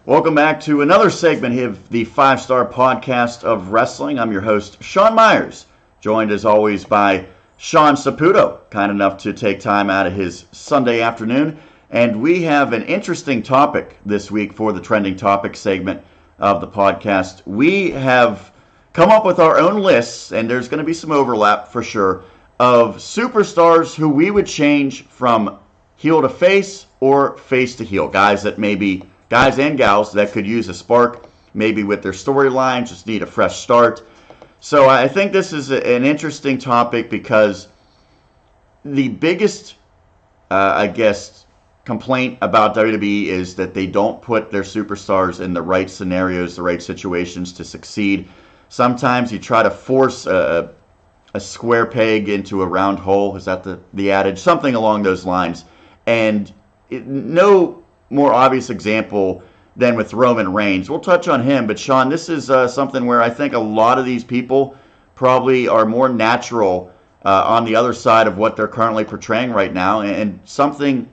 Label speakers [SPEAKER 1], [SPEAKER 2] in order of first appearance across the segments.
[SPEAKER 1] Welcome back to another segment of the 5-Star Podcast of Wrestling. I'm your host, Sean Meyers, joined as always by Sean Saputo, kind enough to take time out of his Sunday afternoon. And we have an interesting topic this week for the Trending Topic segment of the podcast. We have come up with our own lists, and there's going to be some overlap for sure, of superstars who we would change from heel to face or face to heel. Guys and gals that could use a spark, maybe with their storyline, just need a fresh start. So I think this is an interesting topic because the biggest, complaint about WWE is that they don't put their superstars in the right scenarios, the right situations to succeed. Sometimes you try to force a square peg into a round hole. Is that the adage? Something along those lines. And no more obvious example than with Roman Reigns. We'll touch on him, but Sean, this is something where I think a lot of these people probably are more natural on the other side of what they're currently portraying right now, and something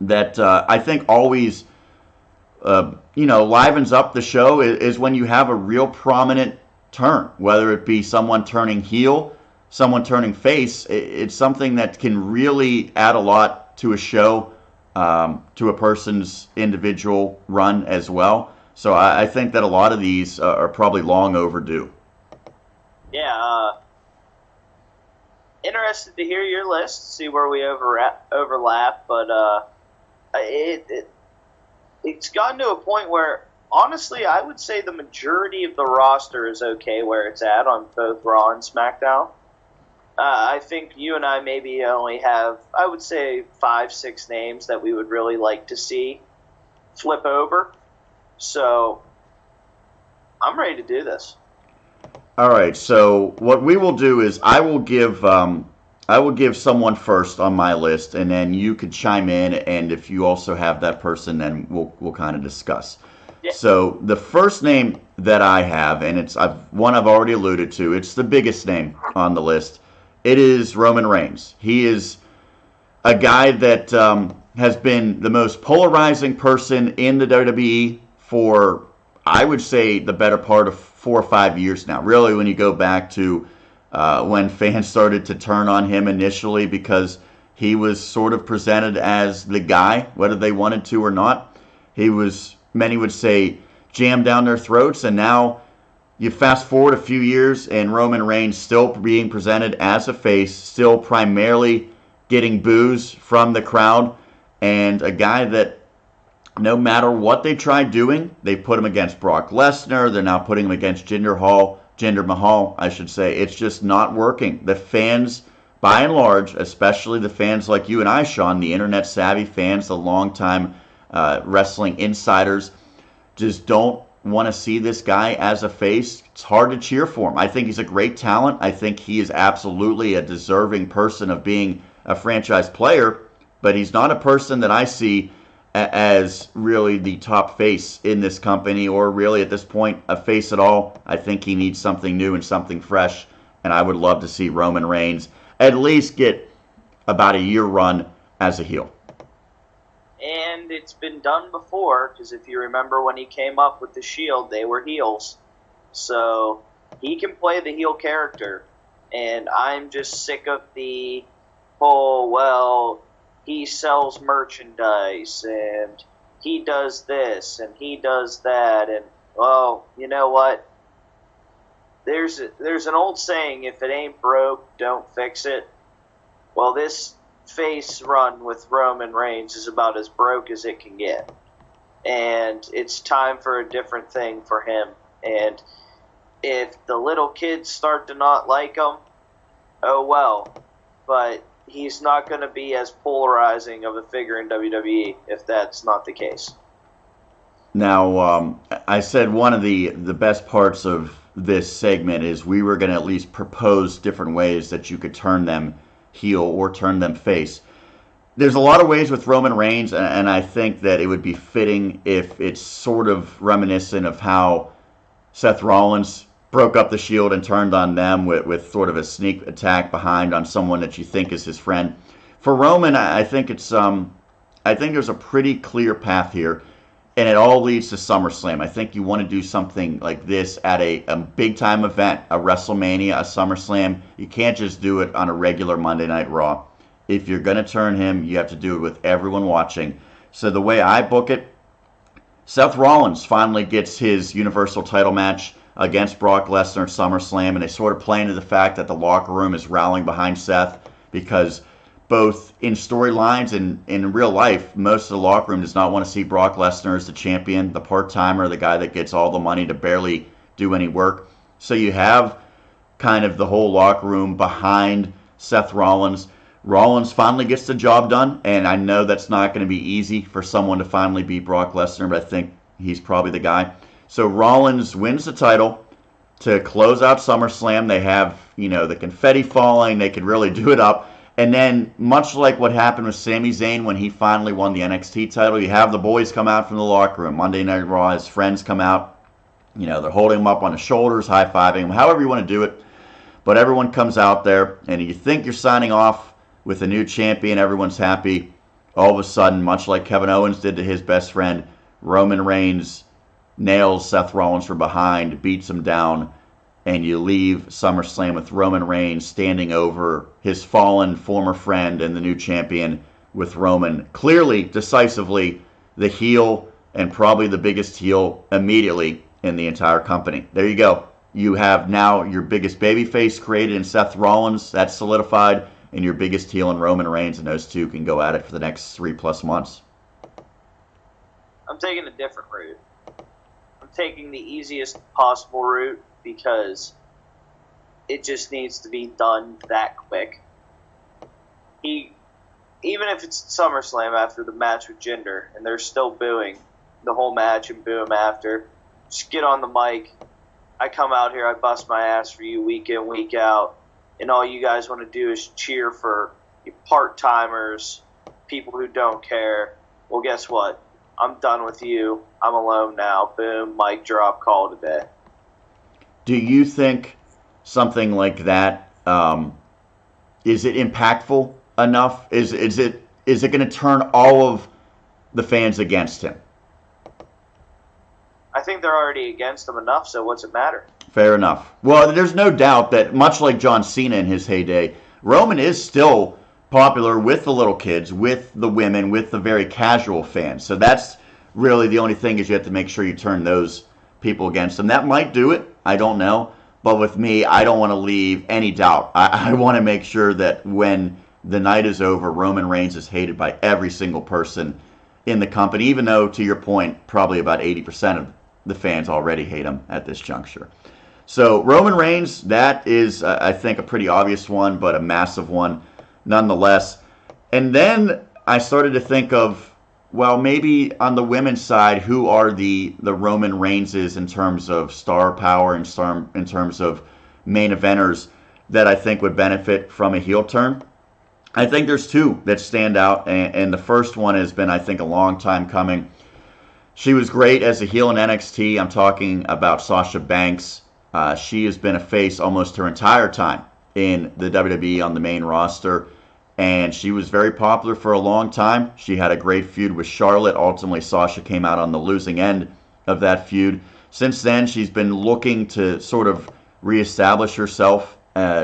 [SPEAKER 1] that I think always livens up the show is when you have a real prominent turn, whether it be someone turning heel, someone turning face. It's something that can really add a lot to a show, to a person's individual run as well. So I think that a lot of these are probably long overdue.
[SPEAKER 2] Yeah, interested to hear your list, see where we overlap, but it's gotten to a point where, honestly, I would say the majority of the roster is okay where it's at on both Raw and SmackDown. I think you and I maybe only have, I would say, 5-6 names that we would really like to see flip over. So I'm ready to do this.
[SPEAKER 1] All right. So what we will do is I will give someone first on my list, and then you could chime in. And if you also have that person, then we'll kind of discuss.
[SPEAKER 2] Yeah.
[SPEAKER 1] So the first name that I have, and it's one I've already alluded to. It's the biggest name on the list. It is Roman Reigns. He is a guy that has been the most polarizing person in the WWE for, I would say, the better part of 4 or 5 years now. Really, when you go back to when fans started to turn on him initially because he was sort of presented as the guy, whether they wanted to or not. He was, many would say, jammed down their throats, and now you fast forward a few years and Roman Reigns still being presented as a face, still primarily getting boos from the crowd, and a guy that no matter what they tried doing, they put him against Brock Lesnar, they're now putting him against Jinder Mahal, I should say. It's just not working. The fans, by and large, especially the fans like you and I, Sean, the internet savvy fans, the longtime wrestling insiders, just don't want to see this guy as a face. It's hard to cheer for him. I think he's a great talent. I think he is absolutely a deserving person of being a franchise player, but he's not a person that I see as really the top face in this company, or really at this point a face at all. I think he needs something new and something fresh, and I would love to see Roman Reigns at least get about a year run as a heel.
[SPEAKER 2] And it's been done before, because if you remember when he came up with the Shield, they were heels. So he can play the heel character. And I'm just sick of the whole, well, he sells merchandise, and he does this, and he does that, and, well, you know what? There's an old saying, if it ain't broke, don't fix it. Well, this face run with Roman Reigns is about as broke as it can get. And it's time for a different thing for him. And if the little kids start to not like him, oh well. But he's not going to be as polarizing of a figure in WWE if that's not the case.
[SPEAKER 1] Now, I said one of the best parts of this segment is we were going to at least propose different ways that you could turn them heel or turn them face. There's a lot of ways with Roman Reigns, and I think that it would be fitting if it's sort of reminiscent of how Seth Rollins broke up the Shield and turned on them with sort of a sneak attack behind on someone that you think is his friend. For Roman, I think there's a pretty clear path here. and it all leads to SummerSlam. I think you want to do something like this at a big time event, a WrestleMania, a SummerSlam. You can't just do it on a regular Monday Night Raw. If you're going to turn him, you have to do it with everyone watching. So the way I book it, Seth Rollins finally gets his Universal title match against Brock Lesnar at SummerSlam, and they sort of play into the fact that the locker room is rallying behind Seth because both in storylines and in real life, most of the locker room does not want to see Brock Lesnar as the champion, the part-timer, the guy that gets all the money to barely do any work. So you have kind of the whole locker room behind Seth Rollins. Rollins finally gets the job done, and I know that's not going to be easy for someone to finally beat Brock Lesnar, but I think he's probably the guy. So Rollins wins the title to close out SummerSlam. They have, the confetti falling. They could really do it up. And then, much like what happened with Sami Zayn when he finally won the NXT title, you have the boys come out from the locker room. Monday Night Raw, his friends come out. They're holding him up on the shoulders, high-fiving him, however you want to do it. But everyone comes out there, and you think you're signing off with a new champion, everyone's happy. All of a sudden, much like Kevin Owens did to his best friend, Roman Reigns nails Seth Rollins from behind, beats him down, and you leave SummerSlam with Roman Reigns standing over his fallen former friend and the new champion, with Roman clearly, decisively, the heel and probably the biggest heel immediately in the entire company. There you go. You have now your biggest babyface created in Seth Rollins. That's solidified. And your biggest heel in Roman Reigns, and those two can go at it for the next 3+ months.
[SPEAKER 2] I'm taking a different route. I'm taking the easiest possible route because it just needs to be done that quick. Even if it's SummerSlam after the match with Jinder, and they're still booing the whole match and boo him after, just get on the mic. I come out here, I bust my ass for you week in, week out. And all you guys want to do is cheer for part-timers, people who don't care. Well, guess what? I'm done with you. I'm alone now. Boom, mic drop, call it a day.
[SPEAKER 1] Do you think something like that, is it impactful enough? Is it going to turn all of the fans against him?
[SPEAKER 2] I think they're already against him enough, so what's it matter?
[SPEAKER 1] Fair enough. Well, there's no doubt that much like John Cena in his heyday, Roman is still popular with the little kids, with the women, with the very casual fans. So that's really the only thing, is you have to make sure you turn those people against him. That might do it. I don't know. But with me, I don't want to leave any doubt. I want to make sure that when the night is over, Roman Reigns is hated by every single person in the company, even though, to your point, probably about 80% of the fans already hate him at this juncture. So Roman Reigns, that is, I think, a pretty obvious one, but a massive one nonetheless. And then I started to think of, well, maybe on the women's side, who are the Roman Reigns in terms of star power and in terms of main eventers that I think would benefit from a heel turn? I think there's two that stand out, and the first one has been, I think, a long time coming. She was great as a heel in NXT. I'm talking about Sasha Banks. She has been a face almost her entire time in the WWE on the main roster, and she was very popular for a long time. She had a great feud with Charlotte. Ultimately, Sasha came out on the losing end of that feud. Since then, she's been looking to sort of reestablish herself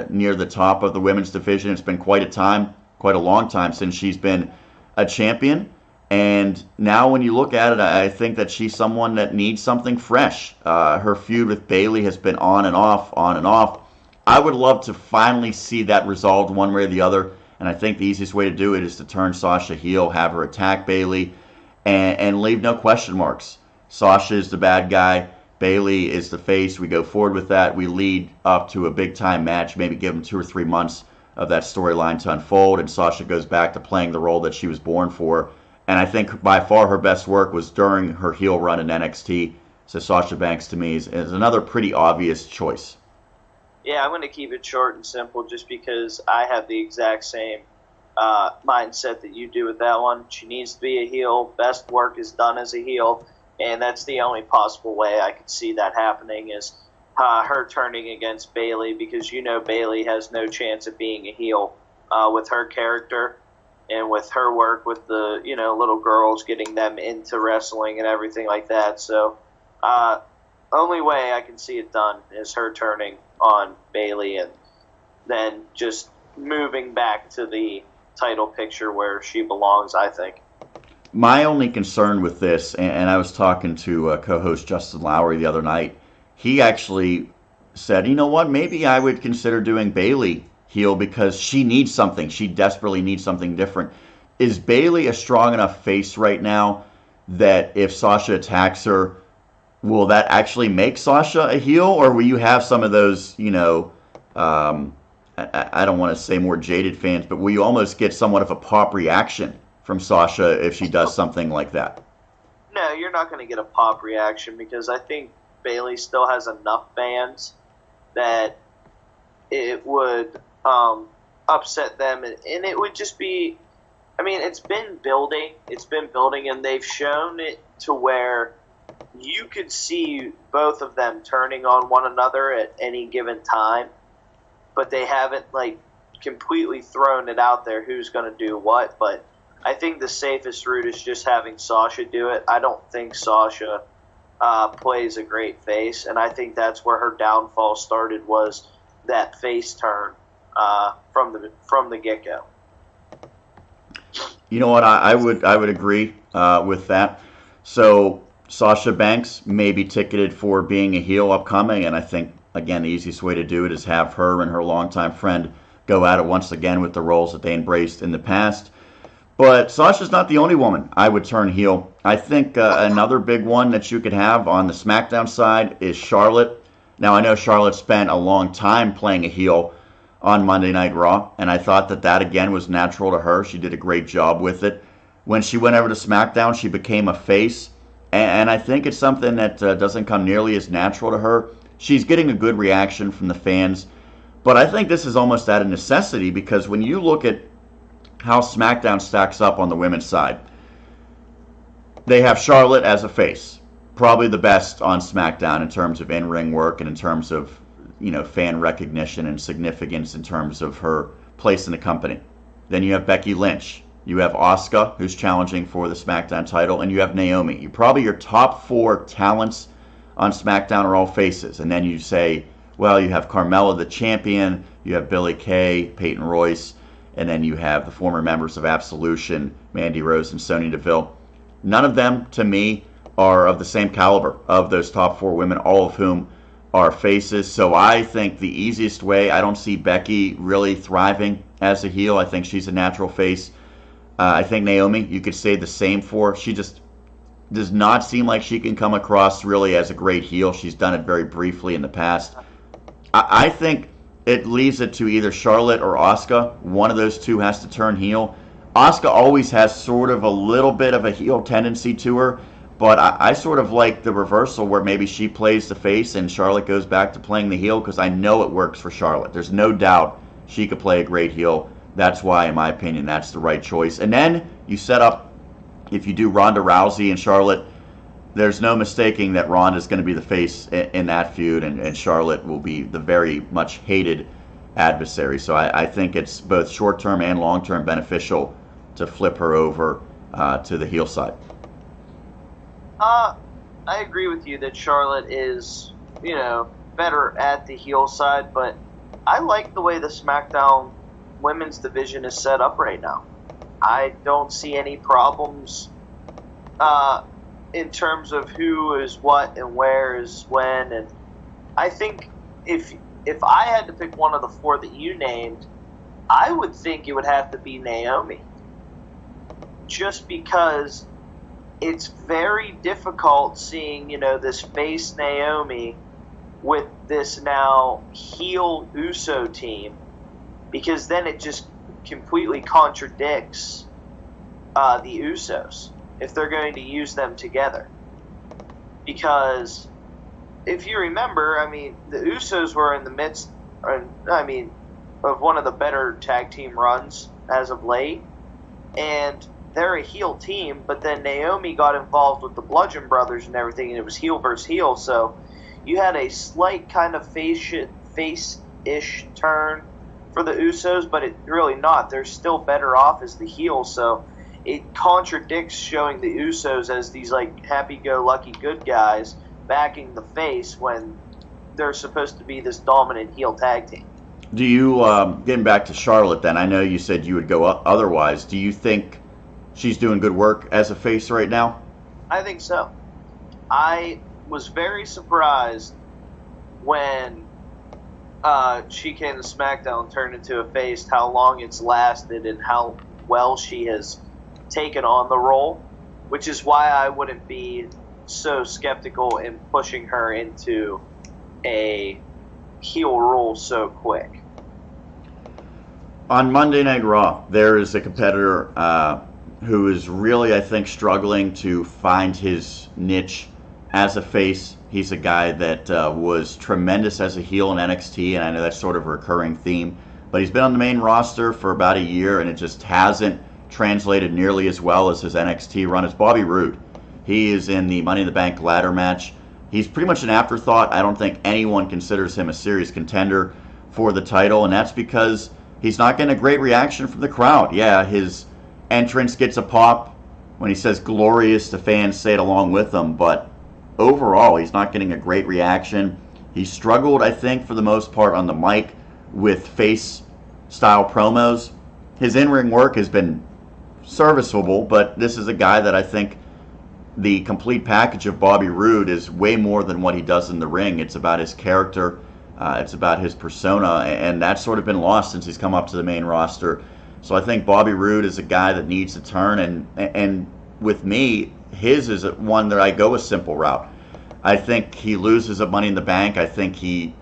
[SPEAKER 1] near the top of the women's division. It's been quite a long time since she's been a champion. And now when you look at it, I think that she's someone that needs something fresh. Her feud with Bayley has been on and off, on and off. I would love to finally see that resolved one way or the other. And I think the easiest way to do it is to turn Sasha heel, have her attack Bayley, and leave no question marks. Sasha is the bad guy. Bayley is the face. We go forward with that. We lead up to a big-time match, maybe give them 2 or 3 months of that storyline to unfold, and Sasha goes back to playing the role that she was born for. And I think by far her best work was during her heel run in NXT. So Sasha Banks, to me, is another pretty obvious choice.
[SPEAKER 2] Yeah, I'm going to keep it short and simple just because I have the exact same mindset that you do with that one. She needs to be a heel. Best work is done as a heel. And that's the only possible way I could see that happening is her turning against Bayley, because Bayley has no chance of being a heel with her character. and with her work with the little girls, getting them into wrestling and everything like that. So, only way I can see it done is her turning on Bayley and then just moving back to the title picture where she belongs, I think.
[SPEAKER 1] My only concern with this, and I was talking to co-host Justin Lowry the other night, he actually said, you know what, maybe I would consider doing Bayley heel because she needs something. She desperately needs something different. Is Bayley a strong enough face right now that if Sasha attacks her, will that actually make Sasha a heel, or will you have some of those, I don't want to say more jaded fans, but will you almost get somewhat of a pop reaction from Sasha if she does something like that?
[SPEAKER 2] No, you're not going to get a pop reaction because I think Bayley still has enough fans that it would upset them, and it would just be. I mean, it's been building, and they've shown it to where you could see both of them turning on one another at any given time, but they haven't completely thrown it out there who's going to do what. But I think the safest route is just having Sasha do it. I don't think Sasha plays a great face, and I think that's where her downfall started, was that face turn from the get-go.
[SPEAKER 1] You know what? I would agree with that. So Sasha Banks may be ticketed for being a heel upcoming, and I think, again, the easiest way to do it is have her and her longtime friend go at it once again with the roles that they embraced in the past. But Sasha's not the only woman I would turn heel. I think another big one that you could have on the SmackDown side is Charlotte. Now, I know Charlotte spent a long time playing a heel on Monday Night Raw, and I thought that again was natural to her. She did a great job with it. When she went over to SmackDown, she became a face, and I think it's something that doesn't come nearly as natural to her. She's getting a good reaction from the fans, but I think this is almost out of necessity because when you look at how SmackDown stacks up on the women's side, they have Charlotte as a face, probably the best on SmackDown in terms of in-ring work and in terms of fan recognition and significance in terms of her place in the company. Then you have Becky Lynch. You have Asuka, who's challenging for the SmackDown title, and you have Naomi. Probably your top 4 talents on SmackDown are all faces. And then you say, well, you have Carmella the champion, you have Billie Kay, Peyton Royce, and then you have the former members of Absolution, Mandy Rose and Sonya Deville. None of them, to me, are of the same caliber of those top 4 women, all of whom are faces. So I think the easiest way, I don't see Becky really thriving as a heel. I think she's a natural face. I think Naomi, you could say the same for. She just does not seem like she can come across really as a great heel. She's done it very briefly in the past. I think it leaves it to either Charlotte or Asuka. One of those two has to turn heel. Asuka always has sort of a little bit of a heel tendency to her, but I sort of like the reversal where maybe she plays the face and Charlotte goes back to playing the heel because I know it works for Charlotte. There's no doubt she could play a great heel. That's why, in my opinion, that's the right choice. And then you set up, if you do Ronda Rousey and Charlotte, there's no mistaking that Ronda's going to be the face in that feud, and Charlotte will be the very much hated adversary. So I think it's both short-term and long-term beneficial to flip her over to the heel side.
[SPEAKER 2] I agree with you that Charlotte is, better at the heel side, but I like the way the SmackDown women's division is set up right now. I don't see any problems in terms of who is what and where is when, and I think if I had to pick one of the 4 that you named, I would think it would have to be Naomi. Just because it's very difficult seeing, this face Naomi with this now heel Uso team, because then it just completely contradicts the Usos if they're going to use them together. Because if you remember, the Usos were in the midst, of one of the better tag team runs as of late, and they're a heel team, but then Naomi got involved with the Bludgeon Brothers and everything, and it was heel versus heel, so you had a slight kind of face-ish turn for the Usos, but it's really not. They're still better off as the heel, so it contradicts showing the Usos as these like happy-go-lucky good guys backing the face when they're supposed to be this dominant heel tag team.
[SPEAKER 1] Do you, getting back to Charlotte then, I know you said you would go otherwise. Do you think she's doing good work as a face right now?
[SPEAKER 2] I think so. I was very surprised when she came to SmackDown and turned into a face, how long it's lasted and how well she has taken on the role, which is why I wouldn't be so skeptical in pushing her into a heel role so quick.
[SPEAKER 1] On Monday Night Raw, there is a competitor who is really, I think, struggling to find his niche as a face. He's a guy that was tremendous as a heel in NXT, and I know that's sort of a recurring theme, but he's been on the main roster for about a year, and it just hasn't translated nearly as well as his NXT run. It's Bobby Roode. He is in the Money in the Bank ladder match. He's pretty much an afterthought. I don't think anyone considers him a serious contender for the title, and that's because he's not getting a great reaction from the crowd. Yeah, his entrance gets a pop. When he says glorious, the fans say it along with him, but overall, he's not getting a great reaction. He struggled, I think, for the most part on the mic with face-style promos. His in-ring work has been serviceable, but this is a guy that I think the complete package of Bobby Roode is way more than what he does in the ring. It's about his character. It's about his persona, and that's sort of been lost since he's come up to the main roster. So I think Bobby Roode is a guy that needs to turn, and with me, his is one that I go a simple route. I think he loses at Money in the Bank. I think he,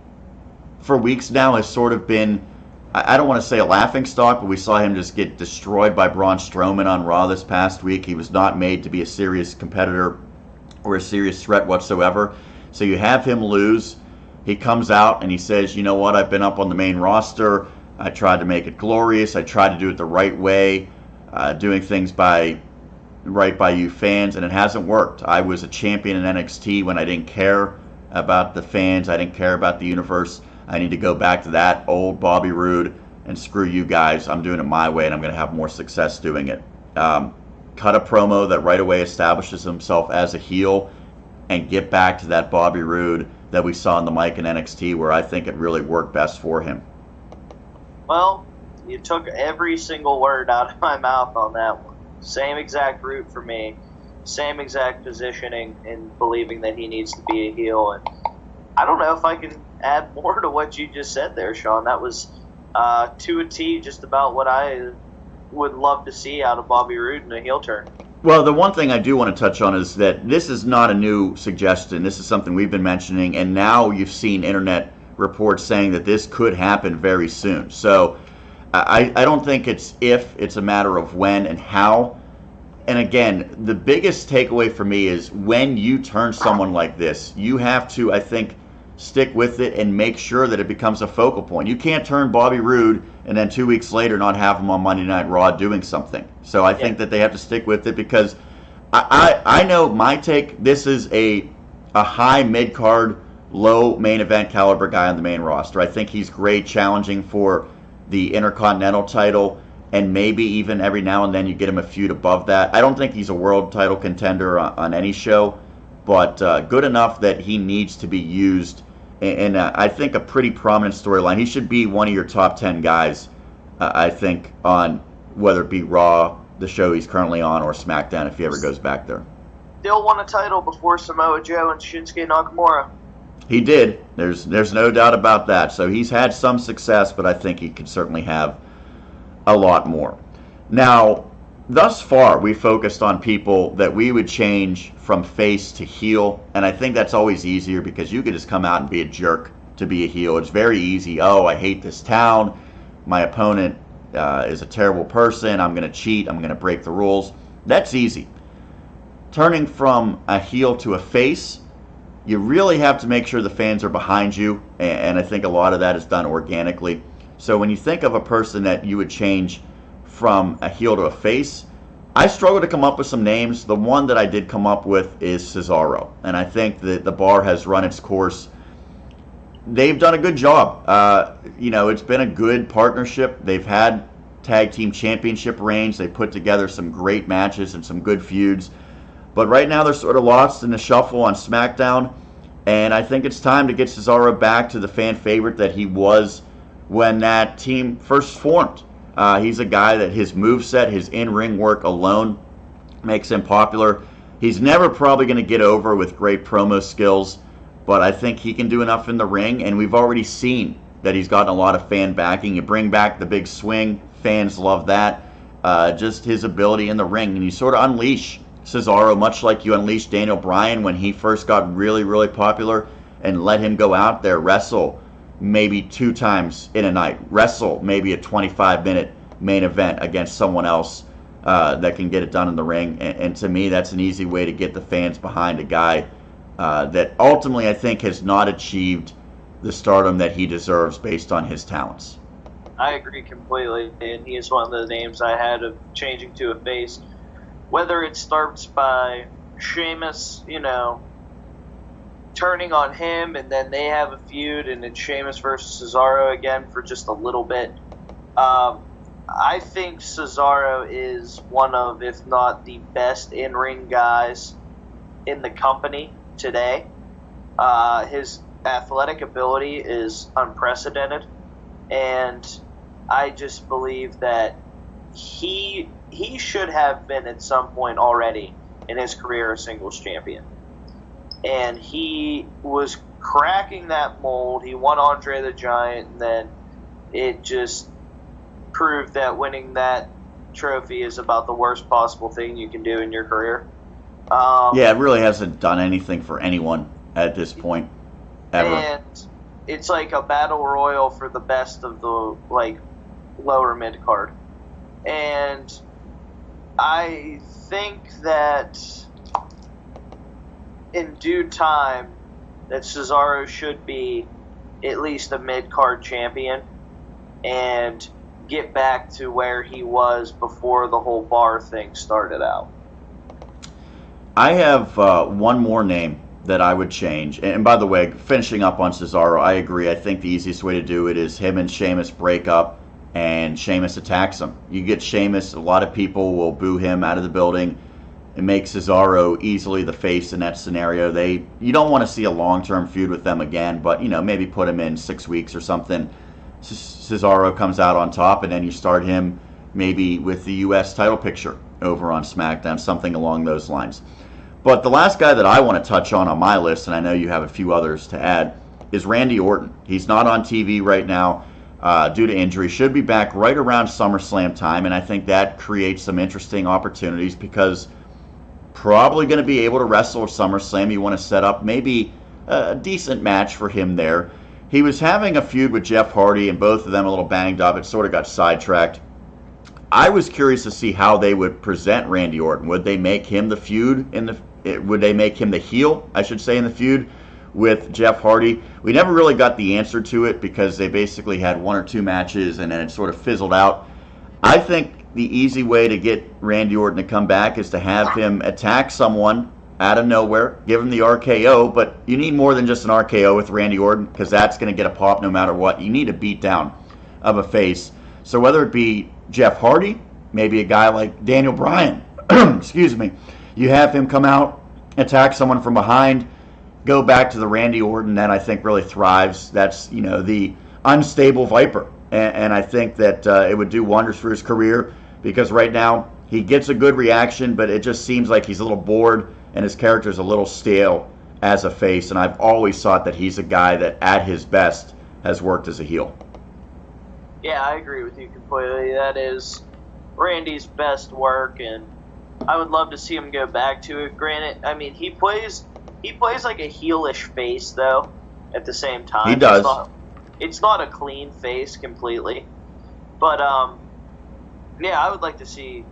[SPEAKER 1] for weeks now, has sort of been, I don't want to say a laughingstock, but we saw him just get destroyed by Braun Strowman on Raw this past week. He was not made to be a serious competitor or a serious threat whatsoever. So you have him lose. He comes out and he says, you know what, I've been up on the main roster. I tried to make it glorious. I tried to do it the right way, doing things right by you fans, and it hasn't worked. I was a champion in NXT when I didn't care about the fans. I didn't care about the universe. I need to go back to that old Bobby Roode and screw you guys. I'm doing it my way, and I'm going to have more success doing it. Cut a promo that right away establishes himself as a heel and get back to that Bobby Roode that we saw on the mic in NXT, where I think it really worked best for him.
[SPEAKER 2] Well, you took every single word out of my mouth on that one. Same exact route for me. Same exact positioning in believing that he needs to be a heel. And I don't know if I can add more to what you just said there, Sean. That was to a T just about what I would love to see out of Bobby Roode in a heel turn.
[SPEAKER 1] Well, the one thing I do want to touch on is that this is not a new suggestion. This is something we've been mentioning, and now you've seen internet reports saying that this could happen very soon. So I don't think it's if, it's a matter of when and how. And again, the biggest takeaway for me is when you turn someone like this, you have to, I think, stick with it and make sure that it becomes a focal point. You can't turn Bobby Roode and then 2 weeks later not have him on Monday Night Raw doing something. So I think that they have to stick with it, because I know my take, this is a high mid-card, low main event caliber guy on the main roster. I think he's great challenging for the Intercontinental title, and maybe even every now and then you get him a feud above that. I don't think he's a world title contender on any show, but good enough that he needs to be used in, I think, a pretty prominent storyline. He should be one of your top 10 guys, I think, on whether it be Raw, the show he's currently on, or SmackDown if he ever goes back there.
[SPEAKER 2] Still won a title before Samoa Joe and Shinsuke Nakamura.
[SPEAKER 1] He did. There's no doubt about that. So he's had some success, but I think he could certainly have a lot more. Now, thus far, we focused on people that we would change from face to heel, and I think that's always easier because you could just come out and be a jerk to be a heel. It's very easy. Oh, I hate this town. My opponent is a terrible person. I'm going to cheat. I'm going to break the rules. That's easy. Turning from a heel to a face, you really have to make sure the fans are behind you, and I think a lot of that is done organically. So when you think of a person that you would change from a heel to a face, I struggle to come up with some names. The one that I did come up with is Cesaro, and I think that the bar has run its course. they've done a good job. It's been a good partnership. They've had tag team championship reigns. They put together some great matches and some good feuds. But right now they're sort of lost in the shuffle on SmackDown. And I think it's time to get Cesaro back to the fan favorite that he was when that team first formed. He's a guy that his moveset, his in-ring work alone makes him popular. He's never probably going to get over with great promo skills, but I think he can do enough in the ring, and we've already seen that he's gotten a lot of fan backing. You bring back the big swing, fans love that. Just his ability in the ring, and you sort of unleash Cesaro, much like you unleashed Daniel Bryan when he first got really, really popular, and let him go out there, wrestle maybe 2 times in a night, wrestle maybe a 25-minute main event against someone else that can get it done in the ring. And to me, that's an easy way to get the fans behind a guy that ultimately I think has not achieved the stardom that he deserves based on his talents.
[SPEAKER 2] I agree completely, and he is one of the names I had of changing to a face. Whether it starts by Sheamus, turning on him, and then they have a feud, and it's Sheamus versus Cesaro again for just a little bit. I think Cesaro is one of, if not the best in-ring guys in the company today. His athletic ability is unprecedented, and I just believe that he should have been at some point already in his career a singles champion. And he was cracking that mold. He won Andre the Giant, and then it just proved that winning that trophy is about the worst possible thing you can do in your career.
[SPEAKER 1] Yeah, it really hasn't done anything for anyone at this point, ever.
[SPEAKER 2] And it's like a battle royal for the best of the lower mid card. And I think that in due time that Cesaro should be at least a mid card champion and get back to where he was before the whole bar thing started out.
[SPEAKER 1] I have one more name that I would change. And by the way, finishing up on Cesaro, I agree. I think the easiest way to do it is him and Sheamus break up and Sheamus attacks him. You get Sheamus, a lot of people will boo him out of the building and make Cesaro easily the face in that scenario. You don't want to see a long-term feud with them again, but maybe put him in 6 weeks or something. Cesaro comes out on top, and then you start him maybe with the U.S. title picture over on SmackDown, something along those lines. But the last guy that I want to touch on my list, and I know you have a few others to add, is Randy Orton. He's not on TV right now due to injury. Should be back right around SummerSlam time, and I think that creates some interesting opportunities because probably going to be able to wrestle at SummerSlam. You want to set up maybe a decent match for him there. He was having a feud with Jeff Hardy, and both of them a little banged up. It sort of got sidetracked. I was curious to see how they would present Randy Orton. Would they make him the feud would they make him the heel, I should say, in the feud with Jeff Hardy? We never really got the answer to it because they basically had 1 or 2 matches and then it sort of fizzled out. I think the easy way to get Randy Orton to come back is to have him attack someone out of nowhere, give him the RKO, but you need more than just an RKO with Randy Orton because that's going to get a pop no matter what. You need a beatdown of a face. So whether it be Jeff Hardy, maybe a guy like Daniel Bryan, excuse me, you have him come out, attack someone from behind, go back to the Randy Orton that I think really thrives. That's, the unstable Viper. And I think that it would do wonders for his career because right now he gets a good reaction, but it just seems like he's a little bored and his character's a little stale as a face. And I've always thought that he's a guy that at his best has worked as a heel.
[SPEAKER 2] Yeah, I agree with you completely. That is Randy's best work, and I would love to see him go back to it. Granted, I mean, he plays like a heelish face, though, at the same time.
[SPEAKER 1] He does.
[SPEAKER 2] It's not a clean face completely. But, yeah, I would like to see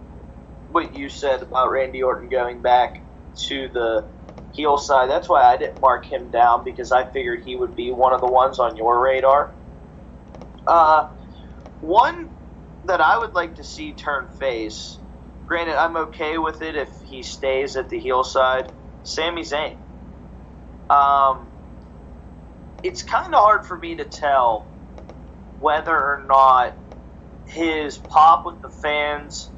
[SPEAKER 2] what you said about Randy Orton going back to the heel side. That's why I didn't mark him down, because I figured he would be one of the ones on your radar. One that I would like to see turn face, granted, I'm okay with it if he stays at the heel side, Sami Zayn. it's kind of hard for me to tell whether or not his pop with the fans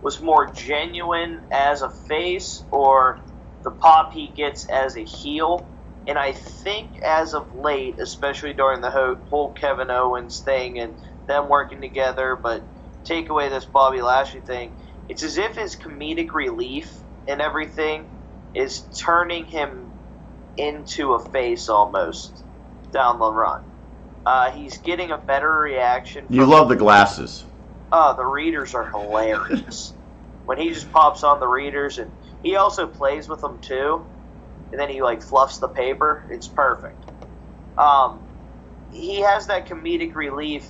[SPEAKER 2] was more genuine as a face or the pop he gets as a heel. And I think as of late, especially during the whole Kevin Owens thing and them working together, but take away this Bobby Lashley thing, it's as if his comedic relief and everything is turning him into a face almost down the run. He's getting a better reaction.
[SPEAKER 1] You love the glasses.
[SPEAKER 2] The readers are hilarious. When he just pops on the readers, and he also plays with them too, and then he like fluffs the paper. It's perfect. He has that comedic relief.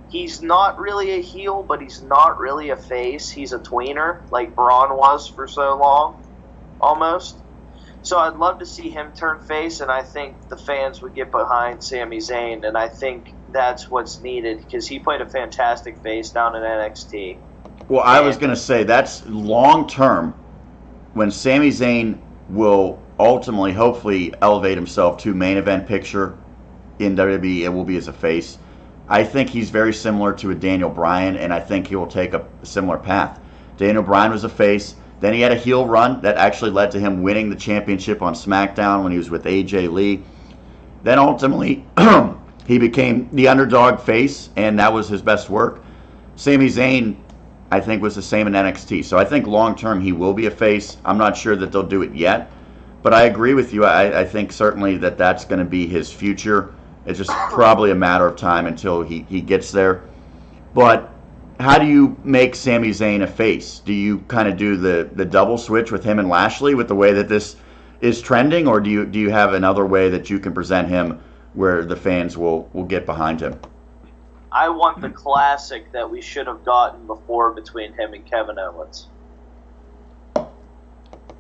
[SPEAKER 2] He's not really a heel, but he's not really a face. He's a tweener, like Braun was for so long, almost. So I'd love to see him turn face, and I think the fans would get behind Sami Zayn, and I think that's what's needed because he played a fantastic face down in NXT.
[SPEAKER 1] Well, I was going to say that's long term when Sami Zayn will ultimately, hopefully, elevate himself to main event picture in WWE. It will be as a face. I think he's very similar to a Daniel Bryan, and I think he will take a similar path. Daniel Bryan was a face. Then he had a heel run that actually led to him winning the championship on SmackDown when he was with AJ Lee. Then ultimately, he became the underdog face, and that was his best work. Sami Zayn, I think, was the same in NXT. So I think long-term he will be a face. I'm not sure that they'll do it yet. But I agree with you. I think certainly that that's going to be his future. It's just probably a matter of time until he gets there. But how do you make Sami Zayn a face? Do you kind of do the double switch with him and Lashley with the way that this is trending? Or do you have another way that you can present him where the fans will get behind him?
[SPEAKER 2] I want the classic that we should have gotten before between him and Kevin Owens.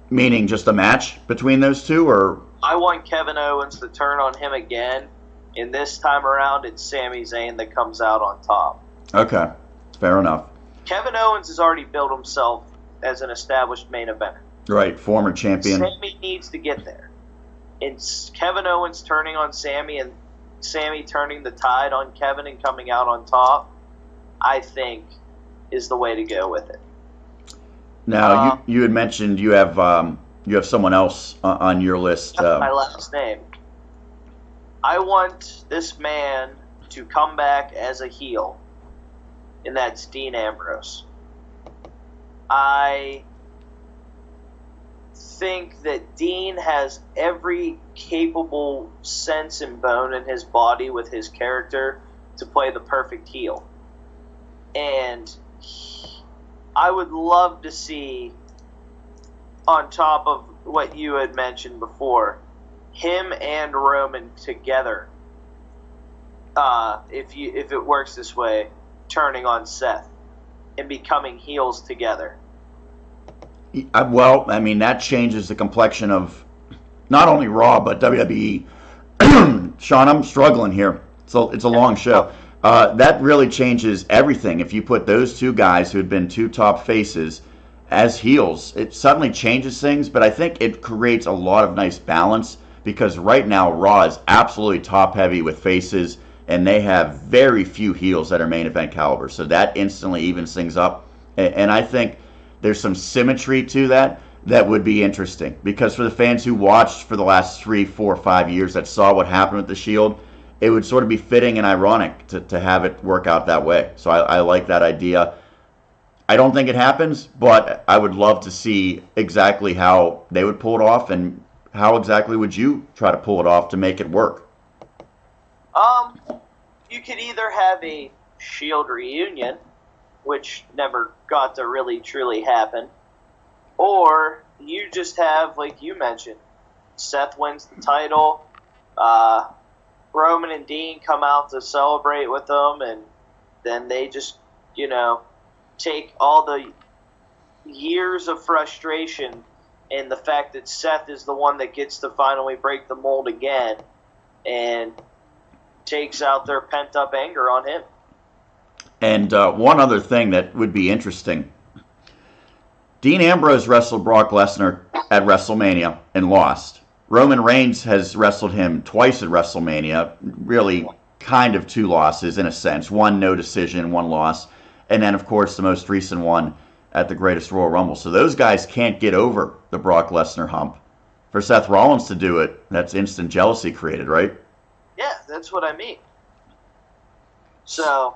[SPEAKER 1] Meaning just a match between those two? Or
[SPEAKER 2] I want Kevin Owens to turn on him again, and this time around it's Sami Zayn that comes out on top.
[SPEAKER 1] Okay, fair enough.
[SPEAKER 2] Kevin Owens has already built himself as an established main eventer.
[SPEAKER 1] Right, former champion.
[SPEAKER 2] Sami needs to get there. And Kevin Owens turning on Sami and Sami turning the tide on Kevin and coming out on top, I think, is the way to go with it.
[SPEAKER 1] Now, you had mentioned you have someone else on your list.
[SPEAKER 2] That's my last name. I want this man to come back as a heel, and that's Dean Ambrose. I think that Dean has every capable sense and bone in his body with his character to play the perfect heel. And I would love to see, on top of what you had mentioned before, him and Roman together, if it works this way, turning on Seth and becoming heels together.
[SPEAKER 1] Well, I mean, that changes the complexion of not only Raw, but WWE. Sean, I'm struggling here. It's a long show. That really changes everything. If you put those two guys who had been two top faces as heels, it suddenly changes things, but I think it creates a lot of nice balance because right now Raw is absolutely top heavy with faces, and they have very few heels that are main event caliber. So that instantly evens things up. And I think there's some symmetry to that would be interesting. Because for the fans who watched for the last 3, 4, 5 years that saw what happened with the Shield, it would sort of be fitting and ironic to have it work out that way. So I like that idea. I don't think it happens, but I would love to see exactly how they would pull it off, and how exactly would you try to pull it off to make it work?
[SPEAKER 2] You could either have a Shield reunion, which never got to really truly happen, or you just have, like you mentioned, Seth wins the title, Roman and Dean come out to celebrate with them, and then they just, take all the years of frustration and the fact that Seth is the one that gets to finally break the mold again and takes out their pent-up anger on him.
[SPEAKER 1] And one other thing that would be interesting. Dean Ambrose wrestled Brock Lesnar at WrestleMania and lost. Roman Reigns has wrestled him twice at WrestleMania, really kind of 2 losses in a sense. One no decision, 1 loss. And then, of course, the most recent one at the Greatest Royal Rumble. So those guys can't get over the Brock Lesnar hump. For Seth Rollins to do it, that's instant jealousy created, right?
[SPEAKER 2] Yeah, that's what I mean. So,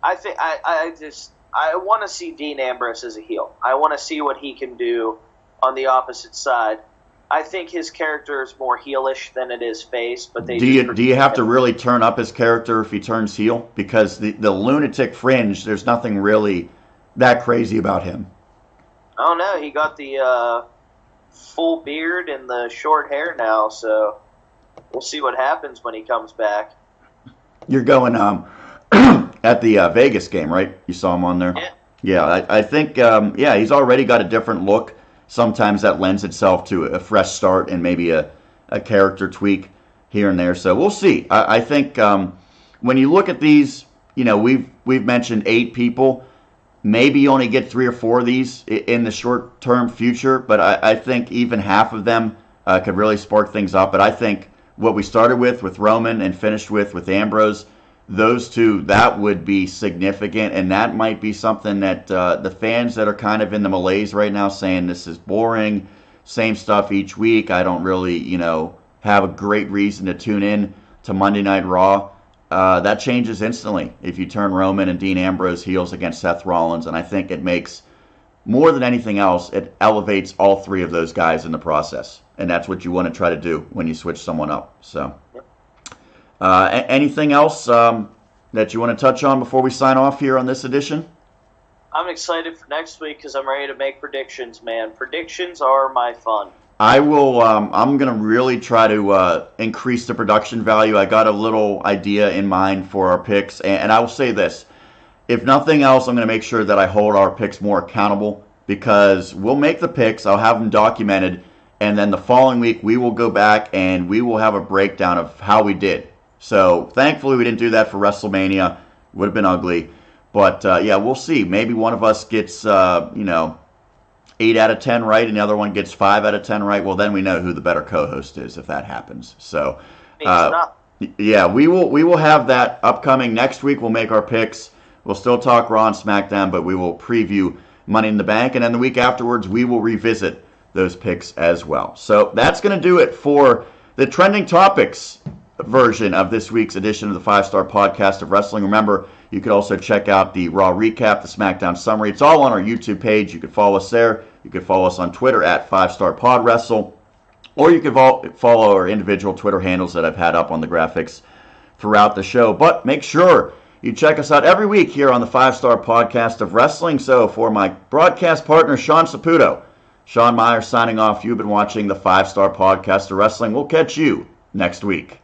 [SPEAKER 2] I think I want to see Dean Ambrose as a heel. I want to see what he can do on the opposite side. I think his character is more heelish than it is face, but
[SPEAKER 1] do you have to really turn up his character if he turns heel? Because the lunatic fringe, there's nothing really that crazy about him.
[SPEAKER 2] Oh no, he got the full beard and the short hair now, so we'll see what happens when he comes back.
[SPEAKER 1] You're going at the Vegas game, right? You saw him on there?
[SPEAKER 2] Yeah.
[SPEAKER 1] Yeah, I think, he's already got a different look. Sometimes that lends itself to a fresh start and maybe a character tweak here and there. So we'll see. I think when you look at these, we've mentioned 8 people. Maybe you only get 3 or 4 of these in the short-term future, but I think even half of them could really spark things up. But I think what we started with Roman and finished with Ambrose, those 2, that would be significant, and that might be something that the fans that are kind of in the malaise right now saying this is boring, same stuff each week, I don't really, have a great reason to tune in to Monday Night Raw. That changes instantly if you turn Roman and Dean Ambrose heels against Seth Rollins, and I think it makes, more than anything else, it elevates all 3 of those guys in the process, and that's what you want to try to do when you switch someone up. So. Anything else that you want to touch on before we sign off here on this edition?
[SPEAKER 2] I'm excited for next week because I'm ready to make predictions, man. Predictions are my fun.
[SPEAKER 1] I will. I'm going to really try to increase the production value. I got a little idea in mind for our picks, and I will say this. If nothing else, I'm going to make sure that I hold our picks more accountable because we'll make the picks. I'll have them documented, and then the following week we will go back and we will have a breakdown of how we did. So, thankfully, we didn't do that for WrestleMania. Would have been ugly. But, we'll see. Maybe one of us gets, 8 out of 10 right, and the other one gets 5 out of 10 right. Well, then we know who the better co-host is if that happens. So, we will have that upcoming next week. We'll make our picks. We'll still talk Raw and SmackDown, but we will preview Money in the Bank. And then the week afterwards, we will revisit those picks as well. So, that's going to do it for the Trending Topics version of this week's edition of the 5-Star Podcast of Wrestling. Remember, you could also check out the Raw recap, the SmackDown summary. It's all on our YouTube page. You can follow us there. You can follow us on Twitter at 5-Star Pod Wrestle, or you can follow our individual Twitter handles that I've had up on the graphics throughout the show. But make sure you check us out every week here on the 5-Star Podcast of Wrestling. So for my broadcast partner, Sean Saputo, Sean Meyers signing off. You've been watching the 5-Star Podcast of Wrestling. We'll catch you next week.